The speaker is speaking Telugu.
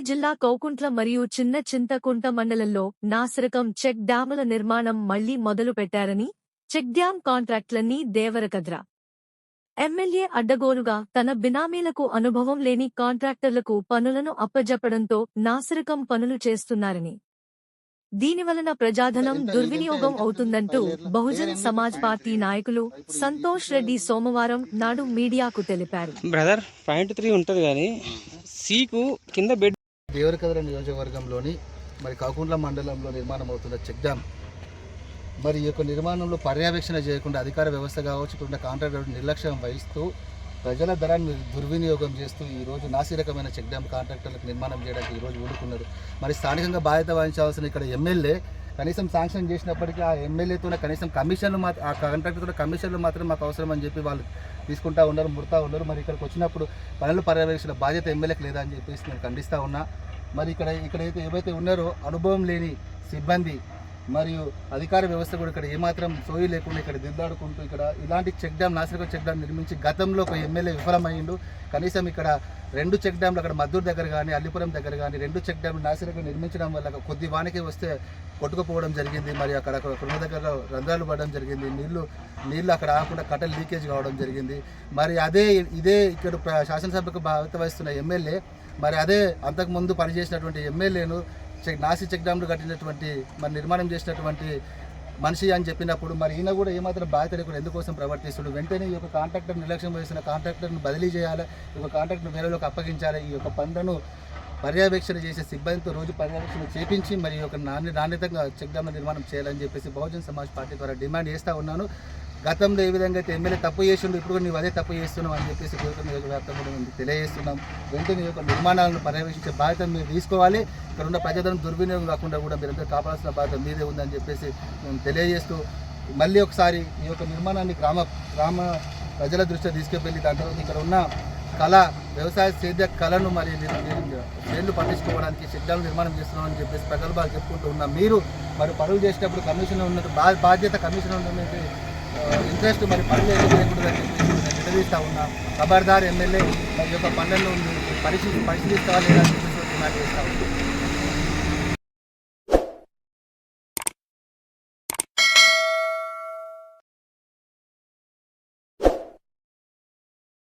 జిల్లా కౌకుంట్ల మరియు చిన్న చింతకుంట మండలంలో నాసిరకం చెక్ డ్యాముల నిర్మాణం మళ్లీ మొదలు పెట్టారని చెక్ డ్యాం కాంట్రాక్టులన్నీ దేవరకద్ర ఎమ్మెల్యే అడ్డగోలుగా తన బినామీలకు అనుభవం లేని కాంట్రాక్టర్లకు పనులను అప్పజెప్పడంతో నాసిరకం పనులు చేస్తున్నారని దీనివలన ప్రజాధనం దుర్వినియోగం అవుతుందంటూ బహుజన్ సమాజ్ పార్టీ నాయకులు సంతోష్ రెడ్డి సోమవారం నాడు మీడియాకు తెలిపారు. బ్రదర్ పాయింట్ 3 ఉంటది కానీ సీకు కింద బెడ్ దేవరకద్ర నియోజకవర్గంలోని మరి కౌకుంట్ల మండలంలో నిర్మాణం అవుతున్న చెక్ డ్యామ్ మరి ఈ యొక్క నిర్మాణంలో పర్యవేక్షణ చేయకుండా అధికార వ్యవస్థ కావచ్చు ఇక్కడ కాంట్రాక్టర్ నిర్లక్ష్యం వహిస్తూ ప్రజల ధరాన్ని దుర్వినియోగం చేస్తూ ఈరోజు నాసిరకమైన చెక్ డ్యామ్ కాంట్రాక్టర్లకు నిర్మాణం చేయడానికి ఈరోజు ఊరుకున్నారు. మరి స్థానికంగా బాధ్యత వహించాల్సిన ఇక్కడ ఎమ్మెల్యే కనీసం శాంక్షన్ చేసినప్పటికీ ఆ ఎమ్మెల్యేతోనే కనీసం కమిషన్లు ఆ కాంట్రాక్టర్తో కమిషన్లు మాత్రం మాకు అవసరం అని చెప్పి వాళ్ళు తీసుకుంటా ఉన్నారు, ముడతా ఉన్నారు. మరి ఇక్కడికి వచ్చినప్పుడు పనులు పర్యవేక్షణ బాధ్యత ఎమ్మెల్యేకి లేదా అని చెప్పేసి నేను ఖండిస్తూ ఉన్నా. మరి ఇక్కడైతే ఏవైతే ఉన్నారో అనుభవం లేని సిబ్బంది మరియు అధికార వ్యవస్థ కూడా ఇక్కడ ఏమాత్రం సోయి లేకుండా ఇక్కడ దిద్దాడుకుంటూ ఇక్కడ ఇలాంటి చెక్ డ్యామ్ నాసిరకం చెక్ డ్యామ్ నిర్మించి గతంలో ఒక ఎమ్మెల్యే విఫలమైండు. కనీసం ఇక్కడ 2 చెక్ డ్యామ్లు అక్కడ మద్దూరు దగ్గర కానీ అల్లిపురం దగ్గర కానీ 2 చెక్ డ్యామ్లు నాసిరకం నిర్మించడం వల్ల కొద్ది వానికి వస్తే కొట్టుకుపోవడం జరిగింది. మరి అక్కడ కుటుంబ దగ్గర రంధ్రాలు పడడం జరిగింది, నీళ్లు అక్కడ ఆకుండా కట్టలు లీకేజ్ కావడం జరిగింది. మరి ఇదే ఇక్కడ శాసనసభకు బాధ్యత వహిస్తున్న ఎమ్మెల్యే మరి అదే అంతకుముందు పనిచేసినటువంటి ఎమ్మెల్యేను నాసి చెక్ డ్యామ్లు కట్టినటువంటి మరి నిర్మాణం చేసినటువంటి మనిషి అని చెప్పినప్పుడు మరి ఈయన కూడా ఏమాత్రం బాధ్యత లేకుండా ఎందుకోసం ప్రవర్తిస్తున్నాడు. వెంటనే ఈ యొక్క కాంట్రాక్టర్ నిర్లక్ష్యం వహిస్తున్న కాంట్రాక్టర్ను బదిలీ చేయాలి, ఈ యొక్క కాంట్రాక్టర్ వేరేలోకి అప్పగించాలి. ఈ యొక్క పనులను పర్యవేక్షణ చేసే సిబ్బందితో రోజు పర్యవేక్షణ చేపించి మరి ఈ యొక్క నాణ్యతంగా చెక్ డ్యామ్ల నిర్మాణం చేయాలని చెప్పేసి బహుజన్ సమాజ్ పార్టీ ద్వారా డిమాండ్ చేస్తూ ఉన్నాను. గతంలో ఏ విధంగా అయితే ఎమ్మెల్యే తప్పు చేసిండు, ఇప్పుడు నువ్వు అదే తప్పు చేస్తున్నావు అని చెప్పేసి నియోజకవ్యాప్తంగా మేము తెలియజేస్తున్నాం. వెంటనే యొక్క నిర్మాణాలను పర్యవేక్షించే బాధ్యత మీరు తీసుకోవాలి. ఇక్కడ ఉన్న ప్రజలను దుర్వినియోగం కాకుండా కూడా మీరందరూ కాపాడాల్సిన బాధ్యత మీదే ఉందని చెప్పేసి మేము తెలియజేస్తూ మళ్ళీ ఒకసారి ఈ యొక్క నిర్మాణాన్ని గ్రామ ప్రజల దృష్టిలో తీసుకెళ్ళి దాంట్లో ఇక్కడ ఉన్న వ్యవసాయ సేద్య కళను మరి చేళ్లు పండించుకోవడానికి చెక్ డ్యామ్ నిర్మాణం చేస్తున్నామని చెప్పేసి ప్రగల్భాలు చెప్పుకుంటూ ఉన్నాం. మీరు మరి పనులు చేసేటప్పుడు కమిషన్ ఉన్నట్టు బాధ్యత కమిషన్ ఉన్నటువంటి ఇంట్రెస్ట్ మరి పనులు లేకూడదని చెప్పేసి నిలదీస్తూ ఉన్నాం. ఖబర్దార్ ఎమ్మెల్యే మరి యొక్క పనులను పరిశీలిస్తావా లేదా అని చెప్పేసి డిమాండ్ చేస్తూ ఉన్నాం.